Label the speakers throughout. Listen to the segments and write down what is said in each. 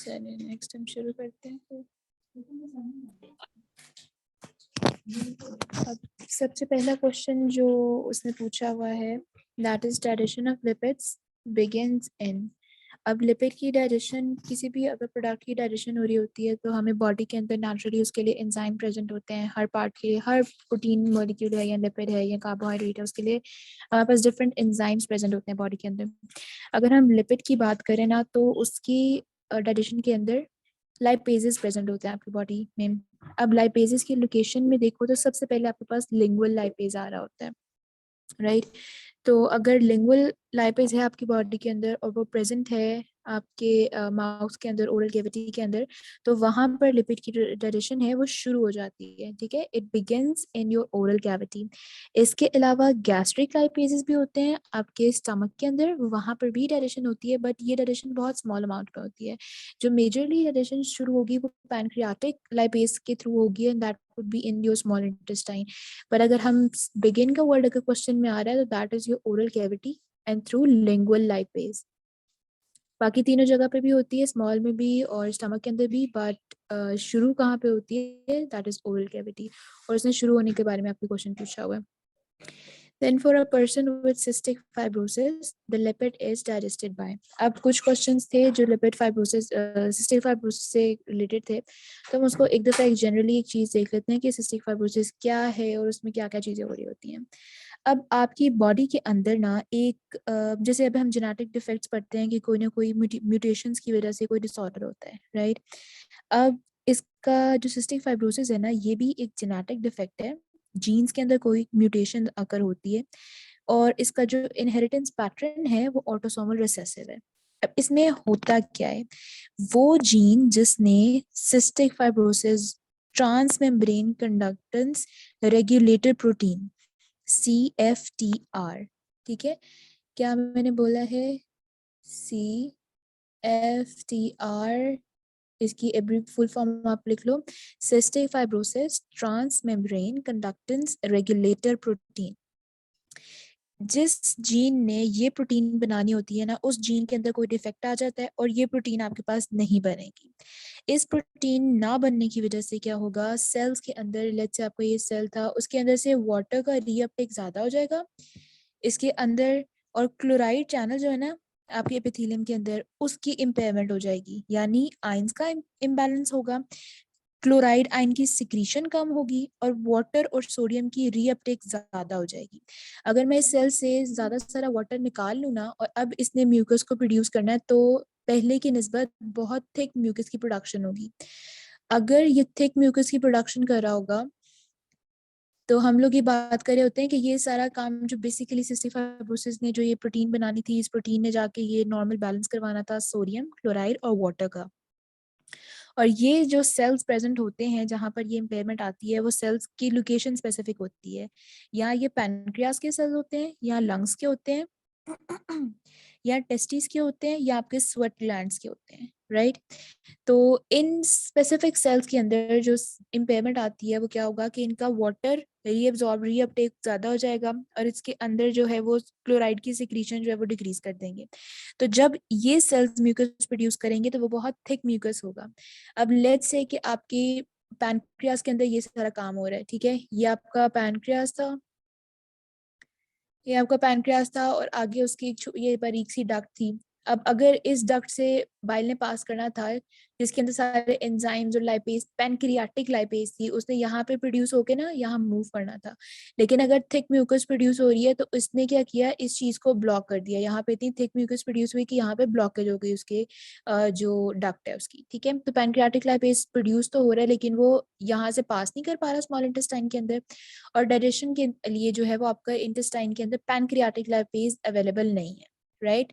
Speaker 1: चलिए नेक्स्ट हम शुरू करते हैं फिर। अब सबसे पहला क्वेश्चन जो उसने पूछा हुआ है, that is digestion of lipids begins in. अब लिपिड की डाइजेशन, किसी भी अगर प्रोडक्ट की डाइजेशन हो रही होती है तो हमें बॉडी के अंदर नेचुरली उसके लिए एंजाइम प्रेजेंट होते हैं। हर पार्ट के लिए, हर प्रोटीन मॉलिक्यूल है या लिपिड है या कार्बोहाइड्रेट है, उसके लिए हमारे पास डिफरेंट एंजाइम्स प्रेजेंट होते हैं बॉडी के अंदर। अगर हम लिपिड की बात करें ना, तो उसकी डाइजेशन के अंदर लाइपेजेस प्रेजेंट होते हैं आपकी बॉडी में। अब लाइपेजेस की लोकेशन में देखो तो सबसे पहले आपके पास लिंगुअल लाइपेज आ रहा होता है, राइट। तो अगर लिंगुअल लाइपेज है आपकी बॉडी के अंदर और वो प्रेजेंट है आपके माउथ के अंदर, ओरल कैविटी के अंदर, तो वहां पर लिपिड की डाइजेशन है वो शुरू हो जाती है, ठीक है। It begins in your oral cavity. इसके अलावा गैस्ट्रिक लाइपेजेस भी होते हैं आपके स्टमक के अंदर, वहां पर भी डाइजेशन होती है, बट ये डाइजेशन बहुत स्मॉल अमाउंट में होती है। जो मेजरली डाइजेशन शुरू होगी वो पैनक्रियाटिक लाइपेज के थ्रू होगी, and that would be in your small intestine. पर अगर हम बिगिन का वर्ड अगर क्वेश्चन में आ रहा है तो that is your oral cavity and through lingual lipase. बाकी तीनों जगह पे भी होती है, स्मॉल में भी और स्टमक के अंदर भी, बट शुरू कहाँ पे होती है, दैट इज ओरल कैविटी। और उसने शुरू होने के बारे में आपको क्वेश्चन पूछा हुआ है। Then for a person with cystic fibrosis, the lipid is digested by। अब कुछ क्वेश्चंस थे जो लिपिड फाइब्रोसिस, सिस्टिक फाइब्रोसिस से रिलेटेड थे, तो हम उसको एक दफा एक जनरली एक चीज देख लेते हैं कि सिस्टिक फाइब्रोसिस क्या है और उसमें क्या क्या चीजें हो रही होती हैं। अब आपकी बॉडी के अंदर ना एक जैसे अब हम जेनेटिक डिफेक्ट्स पढ़ते हैं कि कोई ना कोई म्यूटेशंस की वजह से कोई डिसऑर्डर होता है, राइट। अब इसका जो सिस्टिक फाइब्रोसिस है ना, ये भी एक जेनेटिक डिफेक्ट है। जीन्स के अंदर कोई म्यूटेशन अकर होती है और इसका जो इनहेरिटेंस पैटर्न है वो ऑटोसोमल रिसेसिव है। अब इसमें होता क्या है, वो जीन जिसने cystic fibrosis transmembrane conductance regulator protein CFTR, ठीक है। क्या मैंने बोला है, CFTR, इसकी फुल फॉर्म आप लिख लो, cystic fibrosis transmembrane conductance regulator protein. जिस जीन ने ये प्रोटीन बनानी होती है ना, उस जीन के अंदर कोई डिफेक्ट आ जाता है और ये प्रोटीन आपके पास नहीं बनेगी। इस प्रोटीन ना बनने की वजह से क्या होगा, सेल्स के अंदर, लेट्स से आपका ये सेल था, उसके अंदर से वाटर का रीअपटेक ज्यादा हो जाएगा इसके अंदर, और क्लोराइड चैनल जो है ना आपके एपिथेलियम के अंदर, उसकी इम्पेयरमेंट हो जाएगी, यानी आयंस का इम्बैलेंस होगा। क्लोराइड आयन की सिक्रीशन कम होगी और वाटर और सोडियम की रीअपटेक ज्यादा हो जाएगी। अगर मैं इस सेल से ज्यादा सारा वाटर निकाल लूँ ना, और अब इसने म्यूकस को प्रोड्यूस करना है, तो पहले की निस्बत बहुत थिक म्यूकस की प्रोडक्शन होगी। अगर ये थिक म्यूकस की प्रोडक्शन कर रहा होगा, तो हम लोग ये बात कर रहे होते हैं कि ये सारा काम जो बेसिकली सिस्टिक फाइब्रोसिस ने जो ये प्रोटीन बनानी थी, इस प्रोटीन ने जाके ये नॉर्मल बैलेंस करवाना था सोडियम, क्लोराइड और वाटर का। और ये जो सेल्स प्रेजेंट होते हैं जहाँ पर ये इम्पेयरमेंट आती है, वो सेल्स की लोकेशन स्पेसिफिक होती है। या ये पैनक्रियास के सेल्स होते हैं, या लंग्स के होते हैं, या टेस्टिस के होते हैं, या आपके स्वेट ग्लैंड्स के होते हैं, राइट। तो इन स्पेसिफिक सेल्स के अंदर जो इम्पेयरमेंट आती है वो क्या होगा कि इनका वाटर रीअब्सॉर्ब, रीअपटेक ज्यादा हो जाएगा, और इसके अंदर जो है वो क्लोराइड की सिक्रीशन जो है वो डिक्रीज कर देंगे। तो जब ये सेल्स म्यूकस प्रोड्यूस करेंगे तो वो बहुत थिक म्यूकस होगा। अब लेट्स से कि आपकी पैनक्रियास के अंदर ये सारा काम हो रहा है, ठीक है। ये आपका पैनक्रियास था, ये आपका पैनक्रियास था, और आगे उसकी ये बारीक सी डक्ट थी। अब अगर इस डक्ट से बाइल ने पास करना था, जिसके अंदर सारे एंजाइम्स और लाइपेज, पैनक्रियाटिक लाइपेज थी, उसने यहाँ पे प्रोड्यूस होके ना यहाँ मूव करना था। लेकिन अगर थिक म्यूकस प्रोड्यूस हो रही है तो इसने क्या किया, इस चीज को ब्लॉक कर दिया। यहाँ पे इतनी थिक म्यूकस प्रोड्यूस हुई कि यहाँ पे ब्लॉकेज हो गई उसके जो डक्ट है उसकी, ठीक है। तो पैनक्रियाटिक लाइपेज प्रोड्यूस तो हो रहा है लेकिन वो यहाँ से पास नहीं कर पा रहा स्मॉल इंटेस्टाइन के अंदर, और डाइजेशन के लिए जो है वो आपका इंटेस्टाइन के अंदर पैनक्रियाटिक लाइपेज अवेलेबल नहीं है, राइट।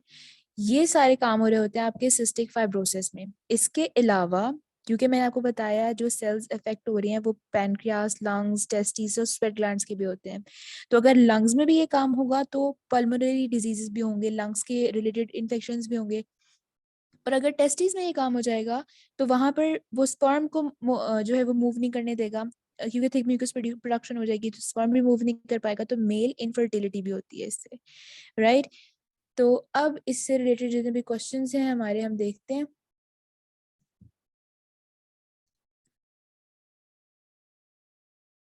Speaker 1: ये सारे काम हो रहे होते हैं आपके सिस्टिक फाइब्रोसिस में। इसके अलावा, क्योंकि मैंने आपको बताया जो सेल्स इफेक्ट हो रही हैं वो पैनक्रियास, लंग्स, टेस्टिस और स्वेट ग्लैंड्स के भी होते हैं। तो अगर लंग्स में भी ये काम होगा तो पल्मोनरी डिजीजेस भी होंगे, लंग्स के रिलेटेड इन्फेक्शंस भी होंगे। और अगर टेस्टिस में ये काम हो जाएगा तो वहां पर वो स्पर्म को जो है वो मूव नहीं करने देगा, क्योंकि थिक म्यूकस प्रोडक्शन हो जाएगी तो स्पर्म भी मूव नहीं कर पाएगा, तो मेल इनफर्टिलिटी भी होती है इससे, राइट। तो अब इससे रिलेटेड जितने भी क्वेश्चंस हैं हमारे, हम देखते हैं।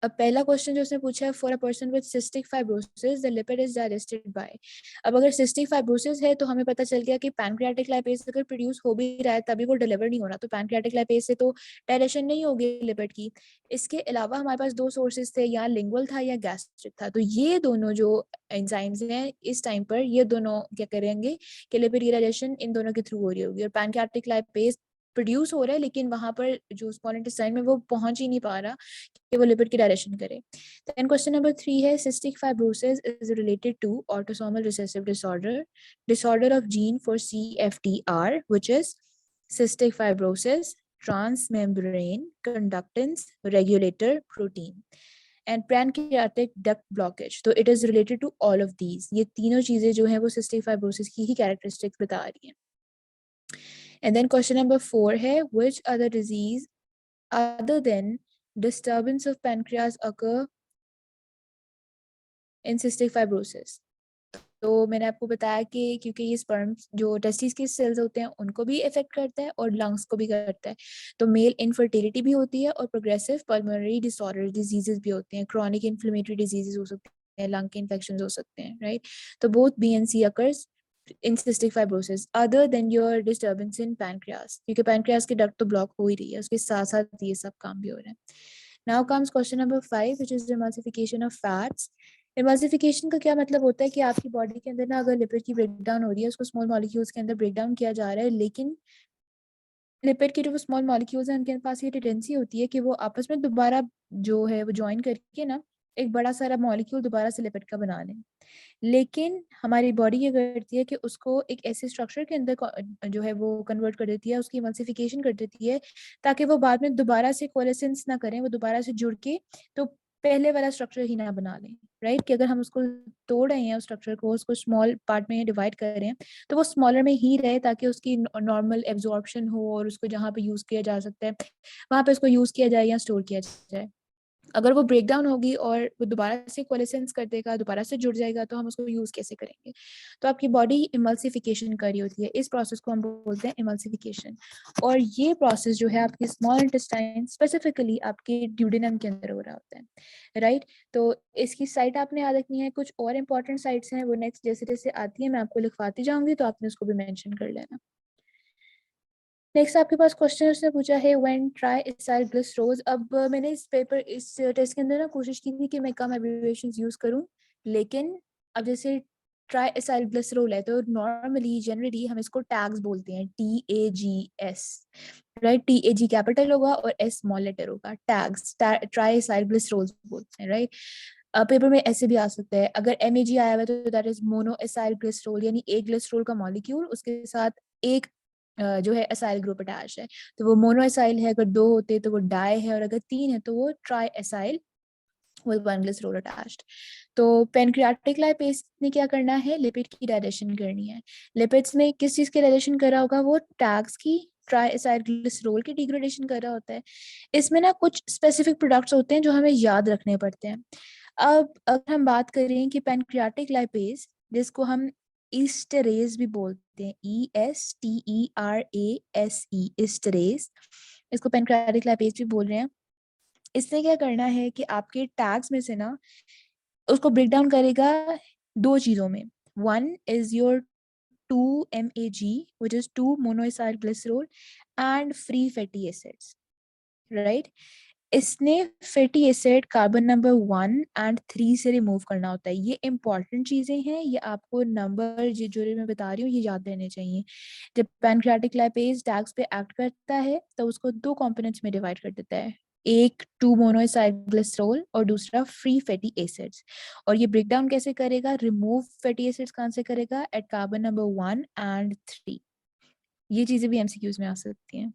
Speaker 1: अब पहला क्वेश्चन जो उसने पूछा है, for a person with cystic fibrosis the lipid is digested by. अब अगर सिस्टिक फाइब्रोसिस है तो हमें पता चल गया कि पैनक्रियाटिक लाइपेज अगर प्रोड्यूस हो भी रहा है तभी वो डिलीवर नहीं हो रहा, तो पैनक्रियाटिक लाइपेज से तो डायरेक्शन नहीं होगी लिपिड की। इसके अलावा हमारे पास दो सोर्सेज थे, या लिंगुअल था या गैस्ट्रिक था, तो ये दोनों जो एंजाइम्स हैं इस टाइम पर ये दोनों क्या करेंगे कि लिपिड की डाइजेशन इन दोनों के थ्रू हो रही होगी, और पैनक्रियाटिक लाइपेज प्रोड्यूस हो रहा है लेकिन वहां पर जो स्मॉल इंटेस्टाइन में वो पहुंच ही नहीं पा रहा कि वो लिपिड की डायरेक्शन करे। देन क्वेश्चन नंबर 3 है, cystic fibrosis is related to autosomal recessive disorder of gene for CFTR which is cystic fibrosis, transmembrane conductance regulator protein and pancreatic duct blockage। तो it is related to all of these। ये तीनों चीजें जो है वो cystic fibrosis की ही characteristics बता रही हैं। And then question number 4 है, which other disease other than disturbance of pancreas occur in cystic fibrosis। तो मैंने आपको बताया कि क्योंकि ये स्पर्म्स जो टेस्टिस के सेल्स होते हैं उनको भी इफेक्ट करता है और लंग्स को भी करता है, तो मेल इनफर्टिलिटी भी होती है और प्रोग्रेसिव पल्मोनरी डिसऑर्डर डिजीजेस भी होते हैं, क्रॉनिक इन्फ्लेमेटरी डिजीजेस हो सकते हैं, लंग के इन्फेक्शंस हो सकते हैं, राइट। तो both BNC occurs in cystic fibrosis other than your disturbance in pancreas, क्योंकि pancreas की डक्ट तो ब्लॉक हो ही रही है, उसके साथ साथ ये सब काम भी हो रहा है। Now comes question number 5 which is emulsification of fats। emulsification का क्या मतलब होता है कि आपकी बॉडी के अंदर ना अगर लिपिड की ब्रेकडाउन हो रही है, उसको स्मॉल मॉलिक्यूल्स के अंदर ब्रेकडाउन किया जा रहा है, लेकिन लिपिड के जो स्मॉल मॉलिक्यूल्स हैं उनके पास ये टेंडेंसी होती है कि वो आपस में दोबारा जो है वो ज्वाइन करके ना एक बड़ा सारा मॉलिक्यूल दोबारा से लिपिड का बना लें। लेकिन हमारी बॉडी ये करती है कि उसको एक ऐसे स्ट्रक्चर के अंदर जो है वो कन्वर्ट कर देती है, उसकी एमल्सिफिकेशन कर देती है, ताकि वो बाद में दोबारा से कोलेसेंस ना करें, वो दोबारा से जुड़ के तो पहले वाला स्ट्रक्चर ही ना बना लें, राइट। कि अगर हम उसको तोड़ रहे हैं उस स्ट्रक्चर को, उसको स्मॉल पार्ट में डिवाइड कर रहे हैं, तो वो स्मॉलर में ही रहे ताकि उसकी नॉर्मल एब्जॉर्प्शन हो और उसको जहाँ पे यूज किया जा सकता है वहां पे उसको यूज किया जाए या स्टोर किया जाए। अगर वो ब्रेक डाउन होगी और वो दोबारा से कोलेसेंस कर देगा, दोबारा से जुड़ जाएगा, तो हम उसको यूज कैसे करेंगे। तो आपकी बॉडी इमल्सिफिकेशन कर रही होती है, इस प्रोसेस को हम बोलते हैं इमल्सिफिकेशन। और ये प्रोसेस जो है आपकी स्मॉल इंटेस्टाइन स्पेसिफिकली आपके ड्यूडेनम के अंदर हो रहा होता है, राइट। तो इसकी साइट आपने याद रखनी है, कुछ और इंपॉर्टेंट साइट्स हैं वो नेक्स्ट जैसे जैसे आती है मैं आपको लिखवाती जाऊंगी, तो आपने उसको भी मेंशन कर लेना। नेक्स्ट आपके पास क्वेश्चन उसने पूछा है व्हेन ट्राई इसाइल ग्लिसरोज। अब मैंने इस टेस्ट के अंदर ना कोशिश की थी कि मैं कम एब्रिविएशंस यूज करूं, लेकिन अब जैसे ट्राई इसाइल ग्लिसरोल है तो नॉर्मली जनरली हम इसको टैग्स बोलते हैं, TAGS, राइट। TAG कैपिटल होगा और S स्मॉल लेटर होगा, टैग्स ट्राई इसाइल ग्लिसरोल बोलते हैं, राइट। पेपर में ऐसे भी आ सकता है, अगर MAG आया हुआ है तो that is mono acyl glycerol, यानी एक ग्लिसरोल का मॉलिक्यूल उसके साथ एक जो है एसाइल ग्रुप अटैच है, तो वो मोनो एसाइल है, अगर दो होते तो वो डाई है, और अगर तीन है तो वो try acyl with one glycerol attached. तो पेनक्रियाटिक लाइपेज ने क्या करना है, लिपिड की डाइजेशन करनी है। लिपिड्स में किस चीज की डाइजेशन कर रहा होगा, वो टैग्स की ट्राई एसाइल ग्लिसरोल की डिग्रेडेशन कर रहा होता है। इसमें ना कुछ स्पेसिफिक प्रोडक्ट्स होते हैं जो हमें याद रखने पड़ते हैं। अब अगर हम बात करें कि पैनक्रियाटिक लाइपेज, जिसको हम ईस्टरेज भी बोलते हैं, ESTERASE, ईस्टरेज, इसको पैनक्रियाटिक लाइपेज भी बोल रहे हैं। इसने क्या करना है कि आपके टैग्स में से ना उसको ब्रेक डाउन करेगा दो चीजों में। One is your 2MAG which is 2 monoacyl glycerol and free fatty acids, right. इसने फैटी एसिड कार्बन नंबर 1 और 3 से रिमूव करना होता है। ये इंपॉर्टेंट चीजें हैं, ये आपको नंबर जो मैं बता रही हूँ ये याद रहने चाहिए। जब पैनक्रियाटिक लाइपेज टैग्स पे एक्ट करता है तो उसको दो कंपोनेंट्स में डिवाइड कर देता है, एक 2 मोनोएसाइल ग्लिसरॉल और दूसरा फ्री फैटी एसिड्स। और ये ब्रेकडाउन कैसे करेगा, रिमूव फैटी एसिड्स कहाँ से करेगा, एट कार्बन नंबर 1 और 3। ये चीजें भी MCQs में आ सकती हैं।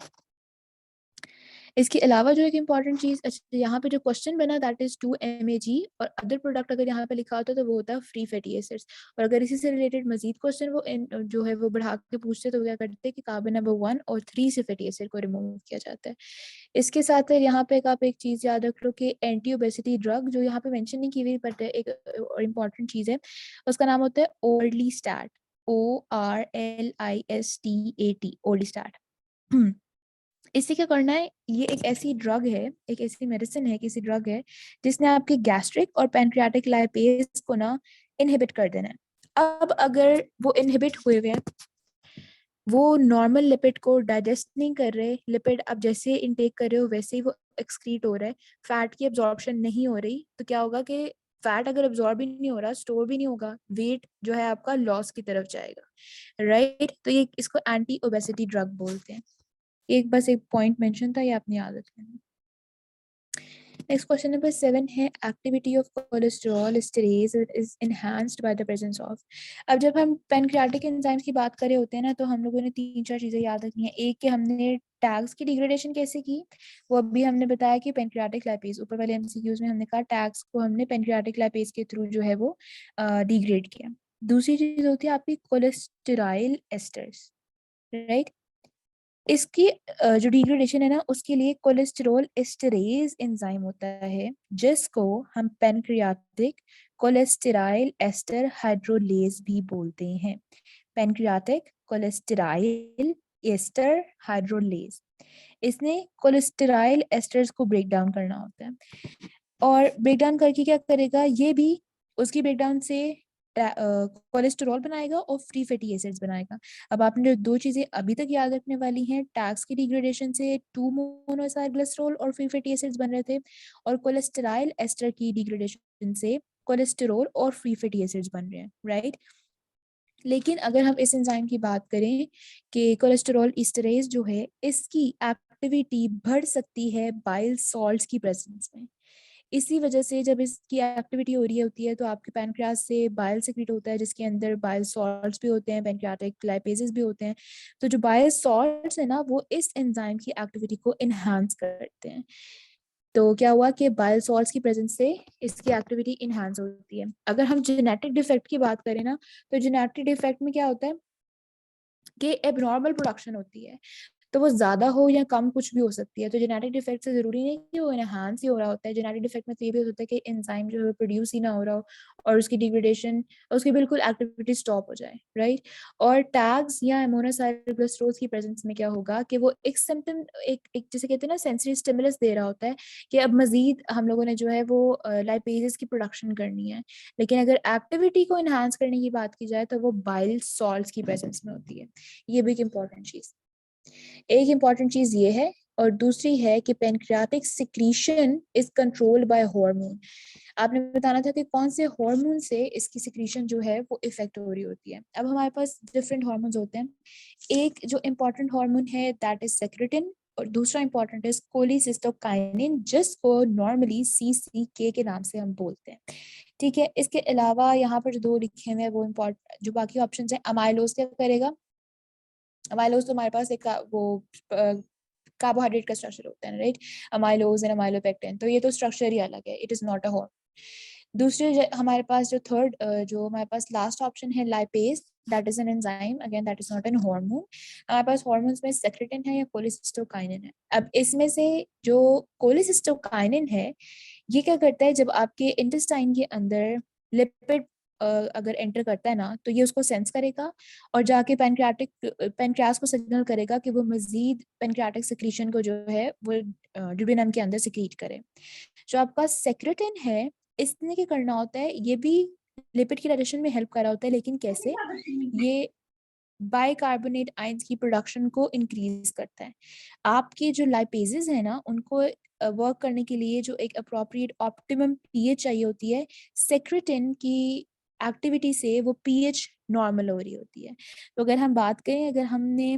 Speaker 1: इसके अलावा जो एक इम्पॉर्टेंट चीज, अच्छा यहाँ पे जो क्वेश्चन बना दैट इज 2MAG, और अदर प्रोडक्ट अगर यहाँ पे लिखा होता तो वो होता है फ्री फैटी एसिड्स। और अगर इसी से रिलेटेड मजीद क्वेश्चन वो जो है वो बढ़ा के पूछते तो क्या करते हैं कि कार्बन नंबर 1 और 3 से फैटी एसिड को रिमूव किया जाता है। इसके साथ यहाँ पे आप एक चीज याद रख लो कि एंटी ओबेसिटी ड्रग जो यहाँ पे मेंशन नहीं की हुई बट एक इम्पॉर्टेंट चीज है, उसका नाम होता है ORLISTAT, ORLISTAT, ORLISTAT। इससे क्या करना है, ये एक ऐसी ड्रग है, एक ऐसी मेडिसिन है, किसी ड्रग है जिसने आपकी गैस्ट्रिक और पैनक्रियाटिक लाइपेज को ना इनहिबिट कर देना है। अब अगर वो इनहिबिट हुए हुए हैं, वो नॉर्मल लिपिड को डाइजेस्ट नहीं कर रहे, लिपिड आप जैसे इनटेक कर रहे हो वैसे ही वो एक्सक्रीट हो रहा है, फैट की एब्जॉर्प्शन नहीं हो रही, तो क्या होगा कि फैट अगर एब्जॉर्ब भी नहीं हो रहा, स्टोर भी नहीं होगा, वेट जो है आपका लॉस की तरफ जाएगा, राइट। तो ये इसको एंटी ओबेसिटी ड्रग बोलते हैं। एक बस एक पॉइंट मेंशन था, ये आपने याद रखना। नेक्स्ट क्वेश्चन नंबर 7 है, activity of cholesterol esterase is enhanced by the presence of. अब जब हम पैनक्रियाटिक एंजाइम्स की बात कर रहे होते हैं ना, तो हम लोगों ने 3-4 चीजें याद रखनी है। एक कि हमने टैग्स की डिग्रेडेशन कैसे की, वो अभी हमने बताया कि पैनक्रियाटिक लाइपेज, ऊपर वाले एमसीक्यूज में हमने कहा टैग्स को हमने पैनक्रियाटिक लाइपेज के थ्रू जो है वो डिग्रेड किया। दूसरी चीज होती है आपकी कोलेस्टेराइल एस्टर्स, राइट। इसकी जो डिग्रेडेशन है ना, उसके लिए कोलेस्टेरॉल एस्टरेज एंजाइम होता है, जिसको हम पैनक्रियाटिक कोलेस्टेराइल एस्टर हाइड्रोलेज भी बोलते हैं। पैनक्रियाटिक कोलेस्टेराइल एस्टर हाइड्रोलेज, इसने कोलेस्टेराइल एस्टर्स को ब्रेक डाउन करना होता है, और ब्रेक डाउन करके क्या करेगा, ये भी उसकी ब्रेकडाउन से कोलेस्टेरॉल बनाएगा और फ्री फैटी एसिड्स बनाएगा। अब आपने जो दो चीजें अभी तक याद रखने वाली हैं, टैक्स की डिग्रेडेशन से 2 मोनोएसाइल ग्लिसरॉल और फ्री फैटी एसिड्स बन रहे थे, और कोलेस्टेराइल एस्टर की डिग्रेडेशन से कोलेस्टेरॉल और फ्री फैटी एसिड्स बन रहे हैं, राइट। लेकिन अगर हम इस एंजाइम की बात करें कि कोलेस्टेरॉल एस्टरेज जो है, इसकी एक्टिविटी बढ़ सकती है बाइल सॉल्ट्स की प्रेजेंस में। इसी वजह से जब इसकी एक्टिविटी हो रही होती है तो आपके पैनक्रियास से बाइल सिक्रीट होता है, जिसके अंदर बाइल सॉल्ट्स भी होते हैं, पैनक्रियाटिक लाइपेजेस भी होते हैं। तो जो बाइल सॉल्ट्स है ना, वो इस एंजाइम की एक्टिविटी को इनहांस करते हैं। तो क्या हुआ कि बाइल सॉल्ट्स की प्रेजेंस से इसकी एक्टिविटी इनहांस होती है। अगर हम जेनेटिक डिफेक्ट की बात करें ना, तो जेनेटिक डिफेक्ट में क्या होता है कि एबनॉर्मल प्रोडक्शन होती है, तो वो ज्यादा हो या कम कुछ भी हो सकती है। तो जेनेटिक डिफेक्ट से जरूरी नहीं कि वो एनहांस ही हो रहा होता है, जेनेटिक डिफेक्ट में तो ये भी हो सकता है कि एंजाइम जो है प्रोड्यूस ही ना हो रहा हो और उसकी डिग्रेडेशन, उसकी बिल्कुल एक्टिविटी स्टॉप हो जाए, राइट। और टैग्स या मोनोसाइल ग्लिसरॉल्स की प्रेजेंस में क्या होगा कि वो एक सिम्टम, एक जैसे कहते हैं ना सेंसरी स्टिमुलस दे रहा होता है कि अब मजीद हम लोगों ने जो है वो लाइपेजेस की प्रोडक्शन करनी है। लेकिन अगर एक्टिविटी को इनहांस करने की बात की जाए तो वो बाइल सॉल्ट्स की प्रेजेंस में होती है। ये भी एक इंपॉर्टेंट चीज, एक इंपॉर्टेंट चीज ये है। और दूसरी है कि pancreatic secretion is controlled by hormone. आपने बताना था कि कौन से हार्मोन से इसकी सिक्रीशन जो है वो इफेक्ट हो रही होती है। अब हमारे पास डिफरेंट हार्मोन्स होते हैं। एक जो इम्पोर्टेंट हार्मोन है दैट इज सेक्रेटिन, और दूसरा इंपॉर्टेंट है कोलिसिस्टोकाइनिन, जिसको नॉर्मली CCK के नाम से हम बोलते हैं, ठीक है। इसके अलावा यहाँ पर जो दो लिखे हुए हैं वो इम्पोर्टेंट, जो बाकी ऑप्शन है, अमाइलोज क्या करेगा, अमाइलोज तो हमारे पास एक वो कार्बोहाइड्रेट का स्ट्रक्चर होता है, राइट, अमाइलोज एंड अमाइलोपेक्टिन, तो ये तो स्ट्रक्चर ही अलग है, it is not a hormone. दूसरे हमारे पास जो थर्ड, जो हमारे पास लास्ट ऑप्शन है lipase, that is an enzyme, again that is not an hormone. हमारे पास हार्मोन्स में सेक्रेटिन है या कोलिसिस्टोकाइनिन है। अब इसमें से जो कोलिसिस्टोकाइनिन है, ये क्या करता है, जब आपके इंटेस्टाइन के अंदर लिपिड अगर एंटर करता है ना, तो ये उसको सेंस करेगा और जाके पैनक्रियास को सिग्नल करेगा कि वो मजीद पैनक्रियाटिक सिक्रीशन को जो है वो ड्यूडेनम के अंदर सिक्रीट करे। जो आपका सेक्रेटिन है, इसने क्या करना होता है, ये भी लिपिड की डाइजेशन में हेल्प कर रहा होता है, लेकिन कैसे, ये बाइकार्बोनेट आयंस की प्रोडक्शन को इंक्रीज करता है। आपके जो लाइपेजेस है ना, उनको वर्क करने के लिए जो एक अप्रोप्रिएट ऑप्टिमम पीएच चाहिए होती है, सेक्रेटिन की एक्टिविटी से वो पीएच नॉर्मल हो रही होती है। तो अगर हम बात करें, अगर हमने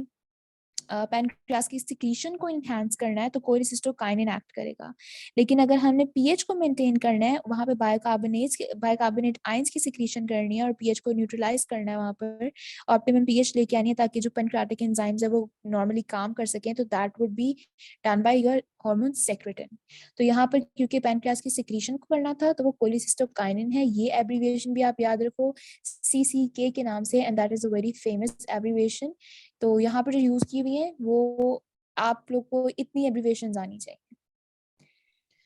Speaker 1: पैनक्रियास की सिक्रीशन को इनहैंस करना है तो कोलिसिस्टोकाइनिन एक्ट करेगा। लेकिन अगर हमने पीएच को मेंटेन करना है, वहां पे बाइकार्बोनेट आयंस की सिक्रीशन करनी है और पीएच को न्यूट्रलाइज करना है, वहां पर ऑप्टिमम पीएच लेके आनी है ताकि जो पैनक्रियाटिक एंजाइम्स है वो नॉर्मली काम कर सकें, तो that would be done by your hormone secretin. तो यहाँ पर क्योंकि पैनक्रियास की सिक्रीशन को करना था, तो वो कोलिसिस्टोकाइनिन है। ये एब्रीविएशन भी आप याद रखो, CCK के नाम से, and that is a very famous abbreviation. तो यहाँ पर जो यूज की हुई है वो आप लोग को इतनी एब्रीविएशंस आनी चाहिए।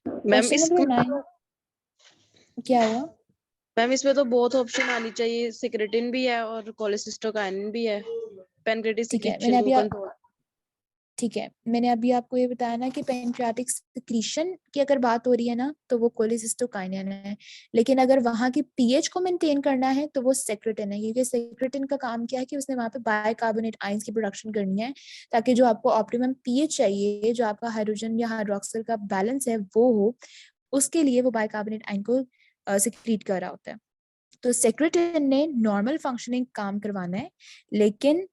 Speaker 2: मैम
Speaker 1: क्वेश्चन
Speaker 2: इसमें
Speaker 1: नंबर 9, क्या हुआ?
Speaker 2: मैम इसमें तो बहुत ऑप्शन आनी चाहिए, सिक्रेटिन भी है और कोलेसिस्टोकाइनिन भी है, पैनक्रियाटिक
Speaker 1: ठीक है, मैंने
Speaker 2: सिक्रीशन को
Speaker 1: अभी
Speaker 2: कंट्रोल।
Speaker 1: ठीक है, मैंने अभी आपको ये बताया ना कि पैंक्रियाटिक सिक्रीशन की अगर बात हो रही है ना तो वो कोलेसिस्टोकाइनिन है, लेकिन अगर वहाँ की पीएच को मेंटेन करना है तो वो सेक्रेटिन है, क्योंकि सेक्रेटिन का काम क्या है कि उसने वहाँ पे बाइकार्बोनेट आयंस की प्रोडक्शन करनी है ताकि जो आपको ऑप्टिमम पीएच चाहिए, जो आपका हाइड्रोजन या हाइड्रोक्सिल का बैलेंस है वो हो, उसके लिए वो बाइकार्बोनेट आयन को सिक्रीट कर रहा होता है। तो सेक्रेटिन ने नॉर्मल फंक्शनिंग काम करवाना है, लेकिन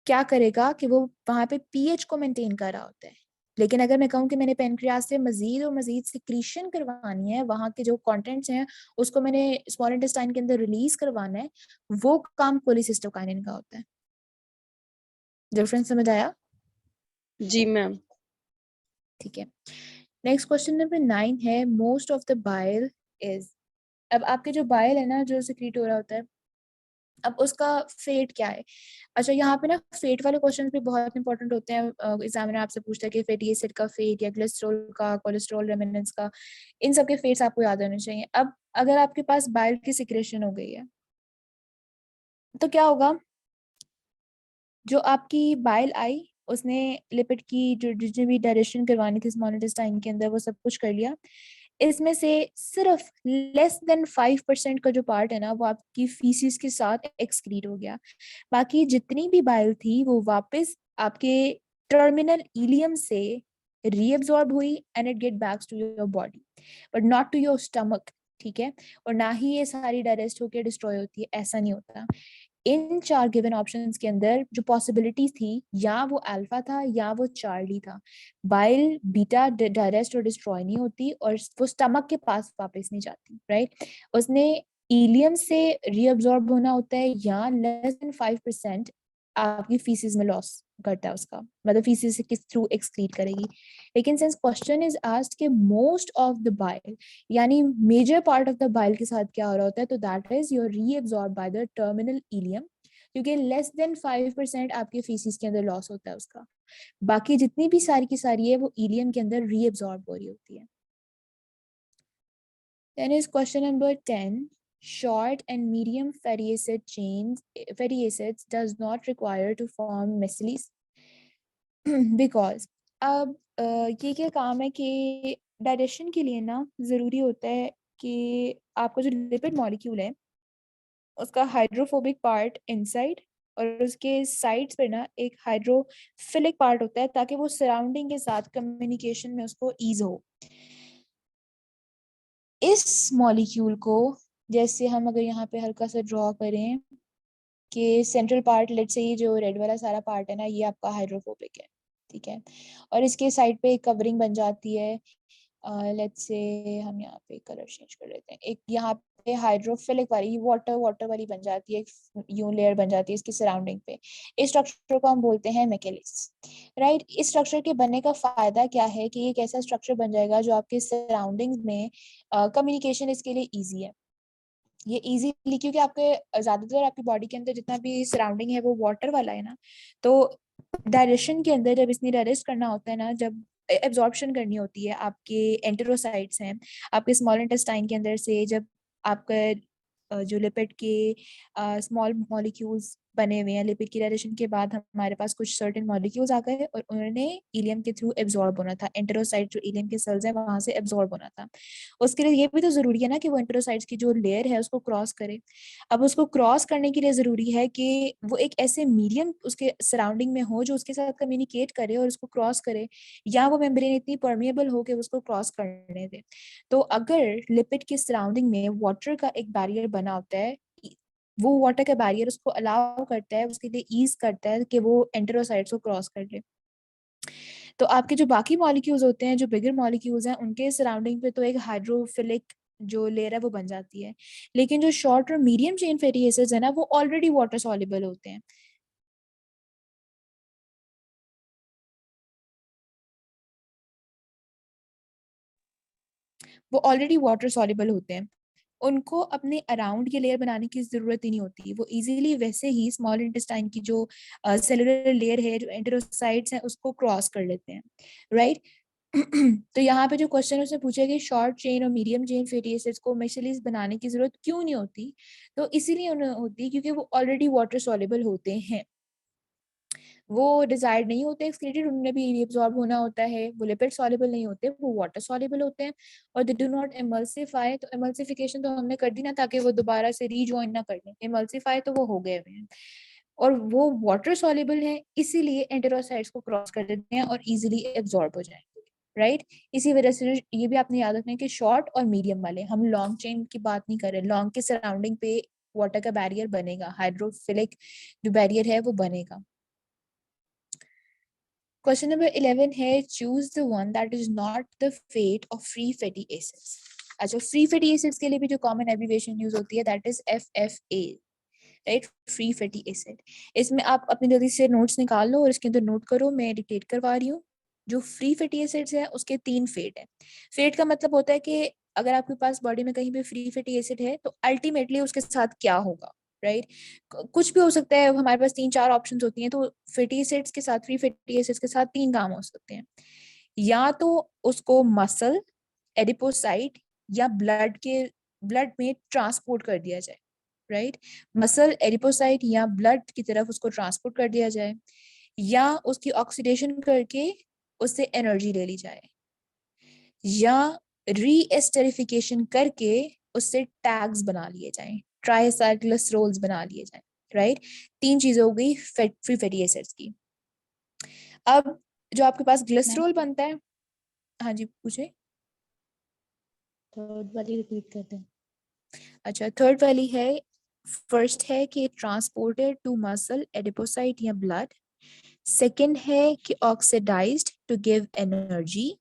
Speaker 1: क्या करेगा कि वो वहां पे पीएच को मेंटेन कर रहा होता है। लेकिन अगर मैं कहूँ कि मैंने पेनक्रियास से मजीद और मजीद सिक्रीशन करवानी है, वहां के जो कंटेंट्स हैं उसको मैंने स्मॉल इंटेस्टाइन के अंदर रिलीज करवाना है, वो काम कोलिसिस्टोकाइनिन का होता है। डिफरेंस समझ आया?
Speaker 2: जी मैम।
Speaker 1: ठीक है, नेक्स्ट क्वेश्चन नंबर 9 है, most of the bile is. अब आपके जो बाइल है ना, जो सिक्रीट हो रहा होता है, अब उसका फेट क्या है? अच्छा, यहाँ पे ना फेट वाले क्वेश्चन भी बहुत इंपॉर्टेंट होते हैं। एग्जामिनर आपसे पूछता है कि फैटी एसिड का फेट या कोलेस्ट्रॉल का, कोलेस्ट्रॉल रेमिनेंस का, इन सब के फेट्स आपको याद होने चाहिए। अब अगर आपके पास बाइल की सिक्रेशन हो गई है तो क्या होगा? जो आपकी बाइल आई, उसने लिपिड की जो जितनी भी डायरेक्शन करवानी थी स्मॉल इंटेस्टाइन के अंदर वो सब कुछ कर लिया। इसमें से सिर्फ लेस देन 5% का जो पार्ट है ना वो आपकी फीसिस के साथ एक्सक्रीट हो गया। बाकी जितनी भी बाइल थी वो वापस आपके टर्मिनल इलियम से रीअब्सॉर्ब हुई and it get back to your body, but not to your stomach. ठीक है, और ना ही ये सारी डाइजेस्ट होकर डिस्ट्रॉय होती है, ऐसा नहीं होता। इन 4 गिवन ऑप्शंस के अंदर जो पॉसिबिलिटीज थी, या वो अल्फा था या वो चार्ली था। बाइल बीटा डाइजेस्ट और डिस्ट्रॉय नहीं होती और वो स्टमक के पास वापस नहीं जाती, राइट? उसने इलियम से रीअब्सॉर्ब होना होता है, या लेस देन 5% आपकी फीसिस में लॉस करता है उसका, मतलब फीसिस से किस थ्रू एक्सक्रीट करेगी। लेकिन सिंस क्वेश्चन इज आस्क्ड के मोस्ट ऑफ द बाइल, यानी major part of the bile के साथ क्या हो रहा होता है, तो that is your reabsorb by the terminal ileum, क्योंकि लेस देन 5% आपके फीसिस के अंदर लॉस होता है उसका। बाकी जितनी भी सारी की सारी है वो इलियम के अंदर रीअब्सॉर्ब हो रही होती है। Then is question number 10. Short and medium fatty acid chains, fatty acids does not require to form micelles because अब ये क्या काम है कि डाइजेशन के लिए ना ज़रूरी होता है कि आपका जो लिपिड मॉलिक्यूल है उसका हाइड्रोफोबिक पार्ट इनसाइड और उसके साइड्स पे ना एक हाइड्रोफिलिक पार्ट होता है, ताकि वो सराउंडिंग के साथ कम्युनिकेशन में उसको ईज हो। इस मॉलिक्यूल को, जैसे हम अगर यहाँ पे हल्का सा ड्रॉ करें कि सेंट्रल पार्ट, लेट्स से ये जो रेड वाला सारा पार्ट है ना ये आपका हाइड्रोफोबिक है, ठीक है, और इसके साइड पे एक कवरिंग बन जाती है। लेट्स से हम यहाँ पे कलर चेंज कर लेते हैं, एक यहाँ पे हाइड्रोफिलिक वाली वाटर वाटर वाली बन जाती है, एक यूं लेयर बन जाती है इसकी सराउंडिंग पे। इस स्ट्रक्चर को हम बोलते हैं मैकेलिस, राइट? इस स्ट्रक्चर के बनने का फायदा क्या है कि एक ऐसा स्ट्रक्चर बन जाएगा जो आपके सराउंडिंग्स में कम्युनिकेशन इसके लिए ईजी है। ये इजीली, क्योंकि आपके ज्यादातर आपकी बॉडी के अंदर जितना भी सराउंडिंग है वो वाटर वाला है ना, तो डायरेक्शन के अंदर जब इसने डाइजेस्ट करना होता है ना, जब एब्जॉर्प्शन करनी होती है, आपके एंटेरोसाइट्स हैं आपके स्मॉल इंटेस्टाइन के अंदर से, जब आपका जो लिपिड के स्मॉल मॉलिक्यूल्स बने हुए हैं, लिपिड की डाइजेशन के बाद हमारे पास कुछ सर्टेन मॉलिक्यूल्स आ गए और उन्होंने इलियम के थ्रू एब्जॉर्ब होना था, एंटेरोसाइट जो इलियम के सेल्स हैं वहां से एब्जॉर्ब होना था। उसके लिए ये भी तो जरूरी है ना कि वो एंटेरोसाइट्स की जो लेयर है उसको क्रॉस करे। अब उसको क्रॉस करने के लिए जरूरी है कि वो एक ऐसे मीडियम उसके सराउंडिंग में हो जो उसके साथ कम्युनिकेट करे और उसको क्रॉस करे, या वो मेम्ब्रेन इतनी परमिएबल हो कि उसको क्रॉस करने दे। तो अगर लिपिड के सराउंडिंग में वाटर का एक बैरियर बना होता है, वो वाटर का बैरियर उसको अलाउ करता है, उसके लिए ईज करता है कि वो एंटेरोसाइट्स को क्रॉस कर ले। तो आपके जो बाकी मॉलिक्यूल्स होते हैं, जो बिगर मॉलिक्यूल्स हैं, उनके सराउंडिंग पे तो एक हाइड्रोफिलिक जो लेयर है वो बन जाती है, लेकिन जो शॉर्ट और मीडियम चेन फैटी एसिड्स है ना वो ऑलरेडी वाटर सॉल्युबल होते हैं। वो ऑलरेडी वाटर सॉल्युबल होते हैं, उनको अपने अराउंड ये लेयर बनाने की जरूरत ही नहीं होती, वो इजीली वैसे ही स्मॉल इंटेस्टाइन की जो सेलुलर लेयर है, जो एंटेरोसाइट्स हैं, उसको क्रॉस कर लेते हैं, राइट? तो यहाँ पे जो क्वेश्चन है उसने पूछा कि शॉर्ट चेन और मीडियम चेन फैटी एसिड्स को मिशेलिस बनाने की जरूरत क्यों नहीं होती? तो इसीलिए उन्हें होती क्योंकि वो ऑलरेडी वाटर सॉल्युबल होते हैं। वो डिजायर्ड नहीं होते एक्सक्रीटेड, उनमें भी रीअब्सॉर्ब होना होता है, वो लिपिड सॉल्युबल नहीं होते, वो वाटर सॉल्युबल होते हैं, और दे डू नॉट इमल्सिफाई। तो इमल्सिफिकेशन तो हमने कर दी ना, ताकि वो दोबारा से रीजॉइन ना कर लें, इमल्सिफाई तो वो हो गए हुए हैं, और वो वाटर सॉल्युबल है, इसीलिए एंटेरोसाइट्स को क्रॉस कर देते हैं और इजीली एब्जॉर्ब हो जाएंगे, राइट। इसी वजह से ये भी आपने याद रखना है कि शॉर्ट और मीडियम वाले, हम लॉन्ग चेन की बात नहीं कर रहे, लॉन्ग के सराउंडिंग पे वाटर का बैरियर बनेगा, हाइड्रोफिलिक जो बैरियर है वो बनेगा। क्वेश्चन नंबर 11 है, choose the one that is not the fate of free fatty acids. अच्छा, फ्री फैटी एसिड्स के लिए भी जो कॉमन एब्रिविएशन यूज होती है that is FFA, right, free fatty acid. इसमें आप अपनी जल्दी से नोट्स निकाल लो और इसके अंदर नोट करो, मैं डिक्टेट करवा रही हूँ। जो फ्री फैटी एसिड्स है उसके 3 फेट है। फेट का मतलब होता है कि अगर आपके पास बॉडी में कहीं पे फ्री फैटी एसिड है तो अल्टीमेटली उसके साथ क्या होगा, राइट। कुछ भी हो सकता है, हमारे पास 3-4 ऑप्शन होती हैं, तो फैटी एसिड्स के साथ, फ्री फैटी एसिड्स के साथ 3 काम हो सकते हैं। या तो उसको मसल, एडिपोसाइट या ब्लड में ट्रांसपोर्ट कर दिया जाए, राइट। मसल, एडिपोसाइट या ब्लड की तरफ उसको ट्रांसपोर्ट कर दिया जाए, या उसकी ऑक्सीडेशन करके उससे एनर्जी ले ली जाए, या रीएस्टरिफिकेशन करके उससे टैग्स बना लिए जाएं, ट्राइसाइक्लिसरोल्स बना लिए जाएं, राइट। 3 चीजें हो गई फ्री फैटी एसिड्स की। अब जो आपके पास ग्लिसरॉल बनता है, हाँ जी पूछे।
Speaker 3: थर्ड वाली रिपीट करते हैं।
Speaker 1: अच्छा, थर्ड वाली है, फर्स्ट है कि ट्रांसपोर्टेड टू मसल, एडिपोसाइट या ब्लड। सेकंड है कि ऑक्सीडाइज्ड टू गिव एनर्जी,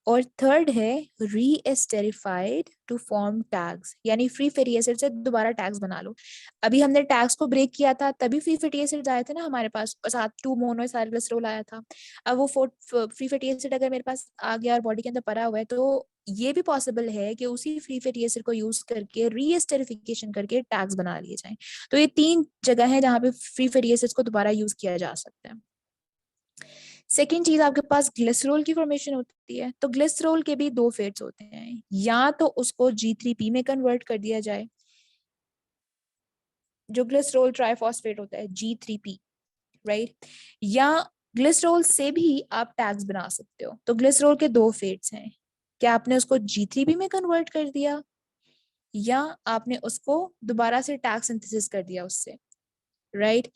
Speaker 1: और थर्ड है रीएस्टेरिफाइड टू फॉर्म टैग्स, यानी फ्री फैटी एसिड से दोबारा टैग्स बना लो। अभी हमने टैग्स को ब्रेक किया था, तभी फ्री फैटी एसिड आए थे ना हमारे पास, और साथ 2 मोनोसाइक्लिसरोल आया था। अब वो फ्री फैटी एसिड अगर मेरे पास आ गया और बॉडी के अंदर पड़ा हुआ है, तो ये भी पॉसिबल है कि उसी फ्री फैटी एसिड को यूज करके रीएस्टेरिफिकेशन करके टैग्स बना लिए जाएं। तो ये 3 जगह है जहाँ पे फ्री फैटी एसिड को दोबारा यूज किया जा सकता है। सेकेंड चीज, आपके पास ग्लिसरॉल की फॉर्मेशन होती है, तो ग्लिसरॉल के भी 2 फेट्स होते हैं, या तो उसको G3P में कन्वर्ट कर दिया जाए, जो ग्लिसरॉल ट्राइफॉस्फेट होता है G3P, राइट, या ग्लिसरॉल से भी आप टैग्स बना सकते हो। तो ग्लिसरॉल के 2 फेट्स हैं, क्या आपने उसको G3P में कन्वर्ट कर दिया, या आपने उसको दोबारा से टैग सिंथेसिस कर दिया उससे, राइट।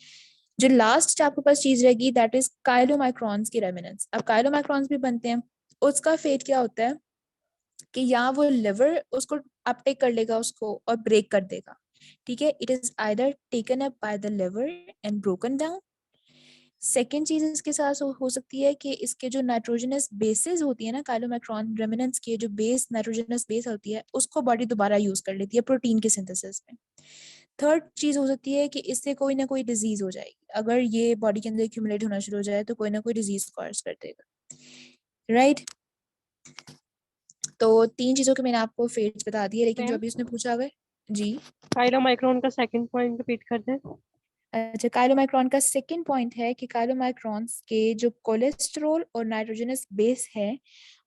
Speaker 1: जो लास्ट आपके पास चीज रहेगी दैट इज काइलोमाइक्रॉन्स की रेमिनेंस। अब काइलोमाइक्रॉन्स भी बनते हैं, उसका फेट क्या होता है कि या वो लिवर उसको अपटेक कर लेगा उसको और ब्रेक कर देगा, ठीक है, it is either taken up by the liver and broken down. Second चीज इसके साथ हो सकती है कि इसके जो नाइट्रोजनस बेसेस होती है ना, काइलोमाइक्रॉन रेमिनेंस की जो बेस, नाइट्रोजनस बेस होती है, उसको बॉडी दोबारा यूज कर लेती है प्रोटीन के सिंथेसिस में। थर्ड चीज हो सकती है कि इससे कोई ना कोई डिजीज हो जाएगी, अगर ये बॉडी के अंदर एक्यूमुलेट होना शुरू हो जाए तो कोई ना कोई डिजीज कॉज कर देगा, राइट। तो 3 चीजों के मैंने आपको फेट्स बता दिए, लेकिन जो
Speaker 2: मैम
Speaker 1: अभी उसने पूछा हुआ है जी।
Speaker 2: काइलोमाइक्रोन का सेकंड पॉइंट रिपीट कर दें।
Speaker 1: अच्छा, काइलोमाइक्रॉन का सेकंड पॉइंट है कि काइलोमाइक्रॉन्स के जो कोलेस्ट्रॉल और नाइट्रोजनस बेस है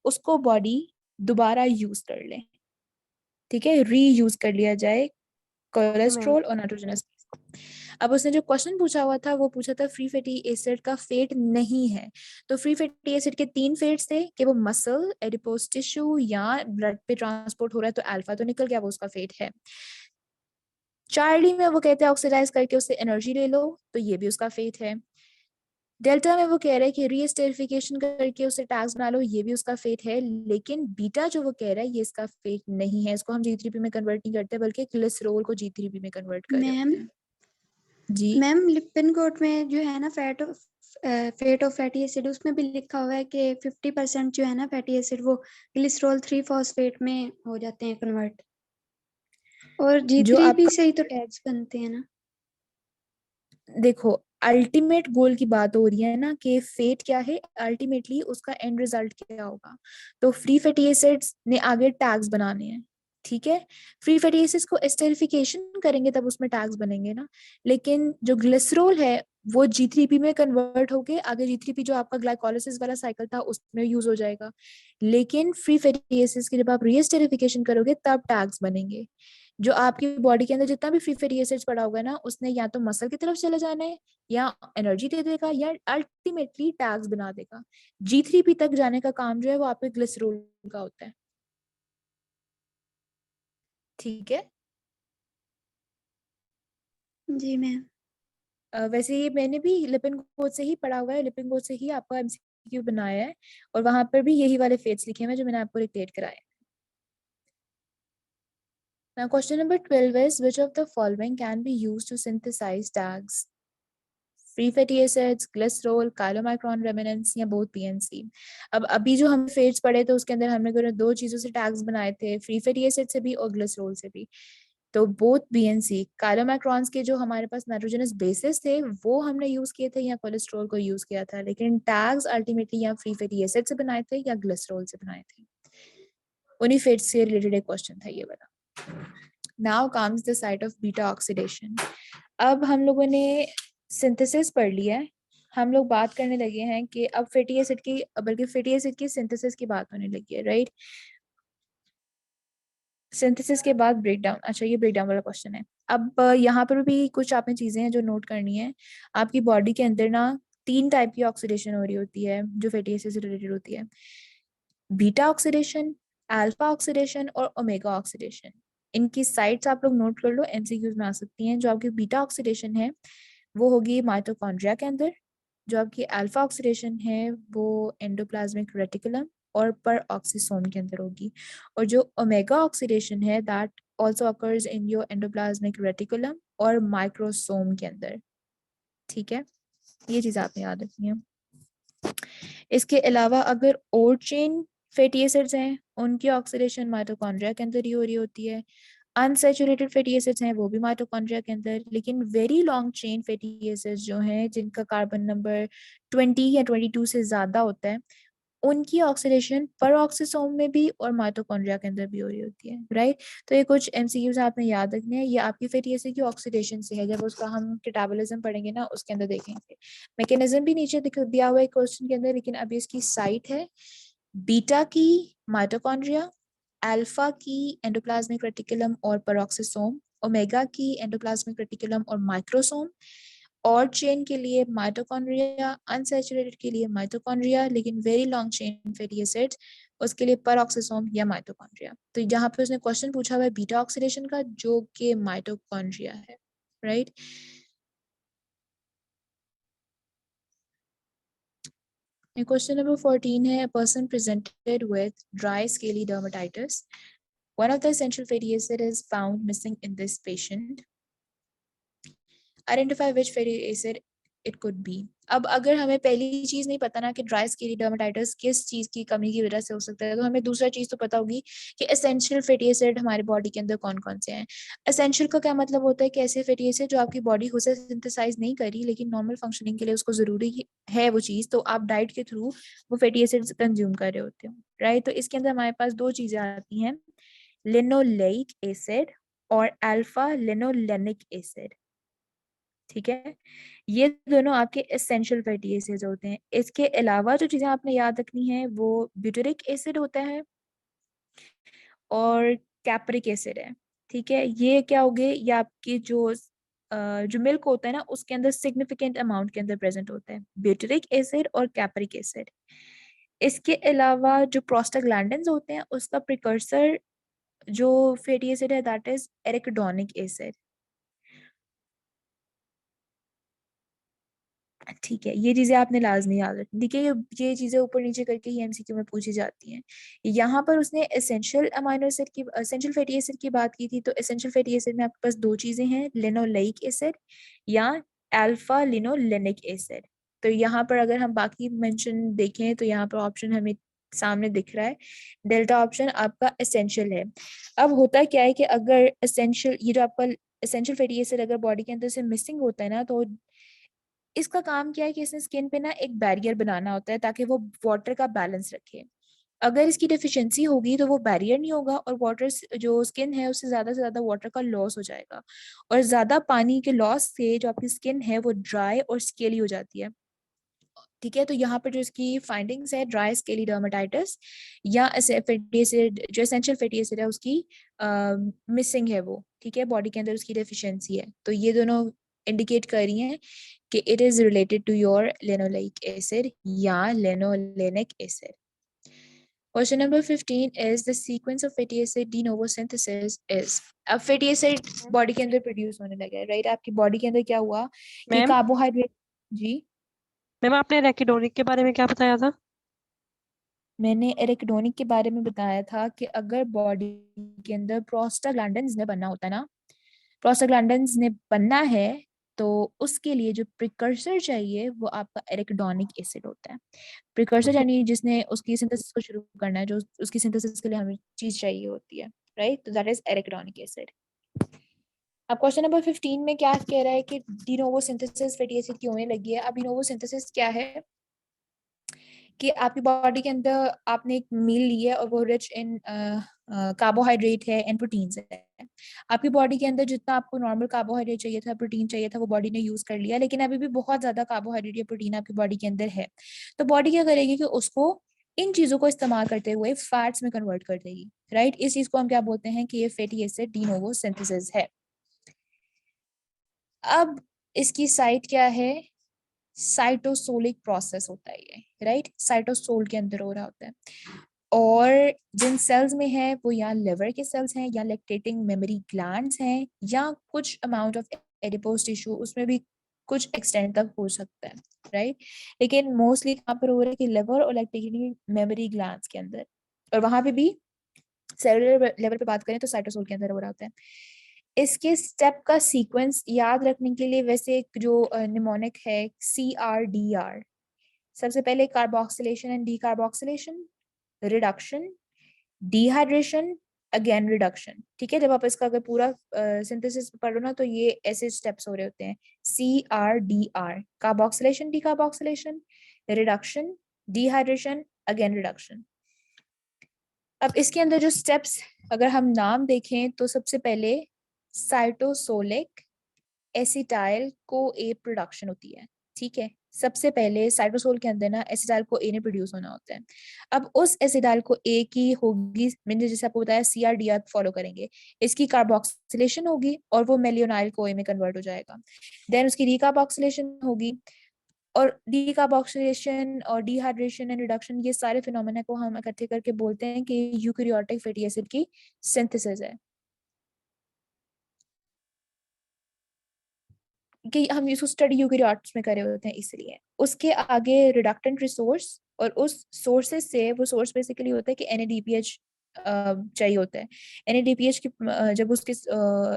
Speaker 1: उसको बॉडी दोबारा यूज कर ले, ठीक है, रीयूज कर लिया जाए
Speaker 2: मैम
Speaker 1: कोलेस्ट्रॉल और नाइट्रोजनस। अब उसने जो क्वेश्चन पूछा हुआ था वो पूछा था फ्री फैटी एसिड का फेट नहीं है। तो फ्री फैटी एसिड के 3 फेट्स थे कि वो मसल, एडिपोज टिश्यू या ब्लड पे ट्रांसपोर्ट हो रहा है, तो अल्फा तो निकल गया, वो उसका फेट है। चार्ली में वो कहते हैं ऑक्सीडाइज करके उससे एनर्जी ले लो, तो ये भी उसका फेट है। डेल्टा में वो कह रहे हैं कि रीएस्टेरिफिकेशन करके उसे टैग्स बना लो, ये भी उसका फेट है। लेकिन बीटा जो वो कह रहा है ये इसका फेट नहीं है, इसको हम G3P में कन्वर्ट नहीं करते बल्कि ग्लिसरॉल को G3P में कन्वर्ट कर रहे
Speaker 3: मैम
Speaker 1: होते हैं जी।
Speaker 3: मैम लिपिन कोड में जो है ना फेट ऑफ फैटी एसिड, उसमें भी लिखा हुआ है कि 50% जो है ना फैटी एसिड वो ग्लिसरॉल 3 फॉस्फेट में हो जाते हैं कन्वर्ट, और
Speaker 1: जो
Speaker 3: G3P
Speaker 1: आपका,
Speaker 3: से ही तो टैग्स बनते हैं ना।
Speaker 1: देखो अल्टीमेट गोल की बात हो रही है ना कि फेट क्या है, अल्टीमेटली उसका एंड रिजल्ट क्या होगा। तो फ्री फैटी एसिड्स ने आगे टैग्स बनाने हैं, ठीक है, फ्री फैटी एसिड्स को एस्टरिफिकेशन करेंगे तब उसमें टैग्स बनेंगे ना। लेकिन जो ग्लिसरॉल है वो G3P में कन्वर्ट होके आगे G3P जो आपका ग्लाइकोलाइसिस वाला साइकिल था उसमें यूज हो जाएगा। लेकिन फ्री फैटी एसिड्स की जब आप रीएस्टरिफिकेशन करोगे तब टैग्स बनेंगे। जो आपकी बॉडी के अंदर जितना भी फ्री फैटी एसिड्स पड़ा होगा ना, उसने या तो मसल की तरफ चले जाना है, या एनर्जी दे देगा, या अल्टीमेटली टैग्स बना देगा। G3P तक जाने का काम जो है वो आपके ग्लिसरोल का होता है। ठीक है।
Speaker 3: जी मैम।
Speaker 1: वैसे ये मैंने भी लिपिन कोड से ही पढ़ा हुआ है, लिपिन कोड से ही आपका MCQ बनाया है, और वहां पर भी यही वाले फेट्स लिखे हैं जो मैंने आपको डिक्टेट कराए। Now question number 12 is which of the following can be used to synthesize tags? Free fatty acids, glycerol, chylomicron remnants, या both PNC? अब अभी जो हम फेट्स पढ़े थे उसके अंदर हमने दो चीजों से टैग्स बनाए थे, फ्री फैटी एसिड से भी और ग्लिसरोल से भी। तो बोथ BNC, काइलोमैक्रॉन्स के जो हमारे पास नाइट्रोजनस बेसिस थे वो हमने यूज किए थे या कोलेस्ट्रॉल को यूज किया था, लेकिन टैग्स अल्टीमेटली या फ्री फैटी एसिड से बनाए थे या ग्लिसरॉल से बनाए थे। उन्हीं फेट्स से रिलेटेड एक क्वेश्चन था ये वाला। Now comes the site of beta oxidation. अब हम लोगों ने सिंथेसिस पढ़ लिया है, हम लोग बात करने लगे हैं कि अब फैटी एसिड की, बल्कि फैटी एसिड की सिंथेसिस की बात होने लगी है, राइट। सिंथेसिस के बाद ब्रेक डाउन। अच्छा, ये ब्रेक डाउन वाला क्वेश्चन है। अब यहाँ पर भी कुछ आपने चीजें हैं जो नोट करनी है। आपकी बॉडी के अंदर ना 3 टाइप की ऑक्सीडेशन हो रही होती है जो फैटी एसिड से रिलेटेड होती है, बीटा ऑक्सीडेशन, अल्फा ऑक्सीडेशन और ओमेगा ऑक्सीडेशन। इनकी साइट्स आप लोग नोट कर लो, MCQs में आ सकती हैं। जो आपकी बीटा ऑक्सीडेशन है वो होगी माइटोकॉन्ड्रिया के अंदर, जो आपकी अल्फा ऑक्सीडेशन है वो एंडोप्लाज्मिक रेटिकुलम और पर ऑक्सीसोम के अंदर होगी, और जो ओमेगा ऑक्सीडेशन है that also occurs in your endoplasmic reticulum और माइक्रोसोम के अंदर। ठीक है, ये चीज आपने याद रखनी है। इसके अलावा अगर और चेन फैटी एसिड्स हैं उनकी ऑक्सीडेशन माइटोकॉन्ड्रिया के अंदर ही हो रही होती है। अनसैचुरेटेड फैटी एसिड्स हैं वो भी माइटोकॉन्ड्रिया के अंदर, लेकिन very long chain fatty acids जो हैं जिनका कार्बन नंबर 20 या 22 से ज्यादा होता है, उनकी ऑक्सीडेशन परऑक्सीसोम में भी और माइटोकॉन्ड्रिया के अंदर भी हो रही होती है, राइट। तो ये कुछ MCQs आपने याद रखने हैं। ये आपकी फैटी एसिड की ऑक्सीडेशन से है, जब उसका हम कैटाबोलिज्म पढ़ेंगे ना उसके अंदर देखेंगे। मैकेनिज्म भी नीचे दिया हुआ है क्वेश्चन के अंदर, लेकिन अभी इसकी साइट है बीटा की माइटोकॉन्ड्रिया, अल्फा की एंडोप्लाज्मिक रेटिकुलम और पेरोक्सिसोम, ओमेगा की एंडोप्लाज्मिक रेटिकुलम और माइक्रोसोम, और चेन के लिए माइटोकॉन्ड्रिया, अनसैचुरेटेड के लिए माइटोकॉन्ड्रिया, लेकिन very long chain fatty acids उसके लिए पेरोक्सिसोम या माइटोकॉन्ड्रिया। तो यहाँ पे उसने क्वेश्चन पूछा हुआ है बीटा ऑक्सीडेशन का जो कि माइटोकॉन्ड्रिया है, राइट। क्वेश्चन नंबर 14 है, a person presented with dry scaly dermatitis. One of the essential fatty acid is found missing in this patient. Identify which fatty acid it could be. अब अगर हमें पहली चीज नहीं पता ना कि ड्राई स्केली डर्मेटाइटिस किस चीज की कमी की वजह से हो सकता है, तो हमें दूसरा चीज तो पता होगी कि एसेंशियल फैटी एसिड हमारे बॉडी के अंदर कौन कौन से हैं। एसेंशियल का क्या मतलब होता है कि ऐसे फैटी एसिड जो आपकी बॉडी खुद से सिंथेसाइज नहीं करी लेकिन नॉर्मल फंक्शनिंग के लिए उसको जरूरी है वो चीज, तो आप डाइट के थ्रू वो फैटी एसिड कंज्यूम कर रहे होते हो, राइट। तो इसके अंदर हमारे पास दो चीजें आती हैं, लिनोलेइक एसिड और अल्फा लिनोलेनिक एसिड। ठीक है, ये दोनों आपके एसेंशियल फैटी एसिड्स होते हैं। इसके अलावा जो चीजें आपने याद रखनी है वो ब्यूटेरिक एसिड होता है और कैप्रिक एसिड है। ठीक है, ये क्या हो गए, ये आपकी जो मिल्क होता है ना उसके अंदर सिग्निफिकेंट अमाउंट के अंदर प्रेजेंट होता है, ब्यूटेरिक एसिड और कैप्रिक एसिड। इसके अलावा जो प्रोस्टाग्लैंडिन्स होते हैं उसका प्रिकर्सर जो फैटी एसिड है दैट इज एरिकिडोनिक एसिड। ठीक है, ये चीजें आपने लाजमी याद रखनी। देखिए ये चीजें ऊपर नीचे करके ही MCQ में पूछी जाती हैं। यहाँ पर उसने एसेंशियल अमाइनो एसिड की, एसेंशियल फैटी एसिड की बात की थी, तो एसेंशियल फैटी एसिड में आपके पास दो चीजें हैं, लिनोलेइक एसिड या अल्फा लिनोलेनिक एसिड। तो यहाँ पर अगर हम बाकी मेंशन देखें तो यहाँ पर ऑप्शन हमें सामने दिख रहा है, डेल्टा ऑप्शन आपका एसेंशियल है। अब होता क्या है कि अगर एसेंशियल, ये जो आपका एसेंशियल फैटी एसिड अगर बॉडी के अंदर से मिसिंग होता है ना, तो इसका काम क्या है कि इसने स्किन पे ना एक बैरियर बनाना होता है ताकि वो वाटर का बैलेंस रखे। अगर इसकी डिफिशियंसी होगी तो वो बैरियर नहीं होगा और वाटर जो स्किन है उससे से ज्यादा वाटर का लॉस हो जाएगा, और ज्यादा पानी के लॉस से जो आपकी स्किन है वो ड्राई और स्केली हो जाती है। ठीक है, तो यहाँ पर जो इसकी फाइंडिंग्स है ड्राई स्केली डर्मेटाइटिस या फैटी एसिड, जो एसेंशियल फैटी एसिड है उसकी मिसिंग है वो, ठीक है, बॉडी के अंदर उसकी डेफिशिएंसी है। तो ये दोनों इंडिकेट कर रही हैं कि it is related to your linolenic acid या linolenic acid. Question number 15 is the sequence of fatty acid de novo synthesis is। अब fatty acid बॉडी के अंदर प्रोड्यूस होने लगा है, राइट? आपकी बॉडी के अंदर क्या हुआ कि
Speaker 2: मैम
Speaker 1: कार्बोहाइड्रेट, जी
Speaker 2: मैम आपने रेकिडोनिक के बारे में क्या बताया था?
Speaker 1: मैंने एरिकिडोनिक के बारे में बताया था कि अगर बॉडी के अंदर प्रोस्टाग्लैंडिन्स ने बनना होता है ना, प्रोस्टाग्लैंडिन्स ने बनना है, तो उसके लिए जो प्रिकर्सर चाहिए वो आपका एरिकिडोनिक एसिड होता है। प्रिकर्सर यानी जिसने उसकी सिंथेसिस को शुरू करना है, जो उसकी सिंथेसिस के लिए हमें चीज चाहिए होती है, राइट? तो दैट इज एरिकिडोनिक एसिड। अब क्वेश्चन नंबर 15 में क्या कह रहा है कि de novo synthesis fatty acid की होने लगी है। अब डी नोवो सिंथेसिस क्या है कि आपकी बॉडी के अंदर आपने एक मील ली है और वो रिच इन कार्बोहाइड्रेट है एंड प्रोटीन्स है। आपकी बॉडी के अंदर जितना आपको नॉर्मल कार्बोहाइड्रेट चाहिए था, प्रोटीन चाहिए था, वो बॉडी ने यूज कर लिया, लेकिन अभी भी बहुत ज्यादा कार्बोहाइड्रेट या प्रोटीन आपकी बॉडी के अंदर है। तो बॉडी क्या करेगी कि उसको इन चीजों को इस्तेमाल करते हुए फैट्स में कन्वर्ट कर देगी, राइट? इस चीज को हम क्या बोलते हैं कि ये fatty acid de novo synthesis है। अब इसकी साइट क्या है? साइटोसोलिक प्रोसेस होता है ये, राइट? साइटोसोल के अंदर हो रहा होता है, और जिन सेल्स में है वो या लिवर के सेल्स हैं, या लैक्टेटिंग मेमोरी ग्लैंड्स हैं, या कुछ अमाउंट ऑफ एडिपोज टिश्यू, उसमें भी कुछ एक्सटेंड तक हो सकता है, राइट? लेकिन मोस्टली कहाँ पर हो रहा है कि लिवर और लैक्टेटिंग मेमोरी ग्लैंड्स के अंदर, और वहां पे भी सेलुलर लेवल पे बात करें तो साइटोसोल के अंदर हो रहा होता है। इसके स्टेप का सीक्वेंस याद रखने के लिए वैसे एक जो निमोनिक है CRDR, सबसे पहले carboxylation and decarboxylation, reduction, dehydration, again reduction, ठीक है? जब आप इसका अगर पूरा सिंथेसिस पढ़ो ना तो ये ऐसे स्टेप्स हो रहे होते हैं CRDR, carboxylation, decarboxylation, reduction, dehydration, again reduction. अब इसके अंदर जो स्टेप्स अगर हम नाम देखें तो सबसे पहले साइटोसोलिक एसिटाइल को ए प्रोडक्शन होती है, ठीक है? सबसे पहले साइटोसोल के अंदर ना एसिटाइल को ए ने प्रोड्यूस होना होता है। अब उस एसिटाइल को ए की होगी, मैंने जैसे आपको बताया CRDR फॉलो करेंगे, इसकी कार्बोक्सिलेशन होगी और वो मेलियोनाइल को ए में कन्वर्ट हो जाएगा। देन उसकी डीकार्बोक्सिलेशन होगी, और डीकार्बोक्सिलेशन और डिहाइड्रेशन एंड रिडक्शन, ये सारे फिनोमेना को हम इकट्ठे करके बोलते हैं कि यूकैरियोटिक फैटी एसिड की सिंथेसिस है, कि हम इसको स्टडी यूकैरियोट्स में करे होते हैं इसलिए। उसके आगे रिडक्टेंट रिसोर्स, और उस सोर्सेस से, वो सोर्स बेसिकली होता है कि NADPH चाहिए होता है। NADPH की जब उसकी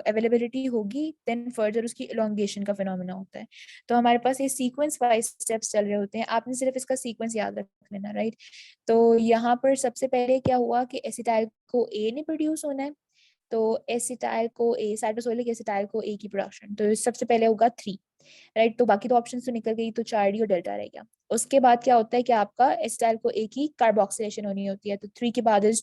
Speaker 1: अवेलेबिलिटी होगी देन फर्दर उसकी इलोंगेशन का फिनोमेना होता है। तो हमारे पास ये सीक्वेंस वाइज स्टेप्स चल रहे होते हैं, आपने सिर्फ इसका सीक्वेंस याद रख लेना, राइट? तो यहाँ पर सबसे पहले क्या हुआ कि एसिटाइल को ए ने प्रोड्यूस होना है, तो एसिटाइल को ए, साइटोसोलिक एसिटाइल को ए की प्रोडक्शन, तो सबसे पहले होगा 3, राइट? तो बाकी तो ऑप्शन तो निकल गई, तो 4D और डेल्टा रह गया। उसके बाद क्या होता है कि आपका एसिटाइल को ए की कार्बोक्सिलेशन होनी होती है, तो 3 के बाद इज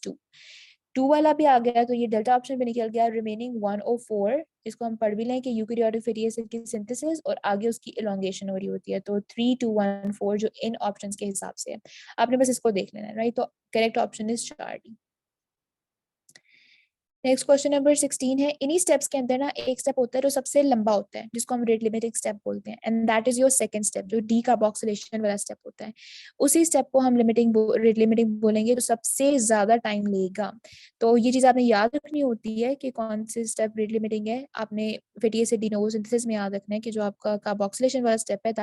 Speaker 1: 2 वाला भी आ गया, तो ये डेल्टा ऑप्शन भी निकल गया। रिमेनिंग 104, इसको हम पढ़ भी लें कि यूकैरियोटिक फैटी एसिड की सिंथेसिस और आगे उसकी इलोंगेशन हो रही होती है, तो 3214 जो इन ऑप्शंस के हिसाब से है, आपने बस इसको देख लेना है, राइट? तो correct option is 4D। Next question number 16 है, इन्हीं स्टेप्स के अंदर ना एक स्टेप होता है जो सबसे लंबा होता है, जिसको हम रेट लिमिटिंग स्टेप बोलते हैं, and that is your second step, जो डीकार्बोक्सिलेशन वाला स्टेप होता है। उसी स्टेप को हम रेट लिमिटिंग बोलेंगे, तो सबसे ज्यादा टाइम लेगा। तो ये चीज आपने याद रखनी होती है कि कौन से स्टेप रेट लिमिटिंग है। आपने fatty acid de novo synthesis में याद रखना है कि जो आपका कार्बोक्सिलेशन वाला स्टेप है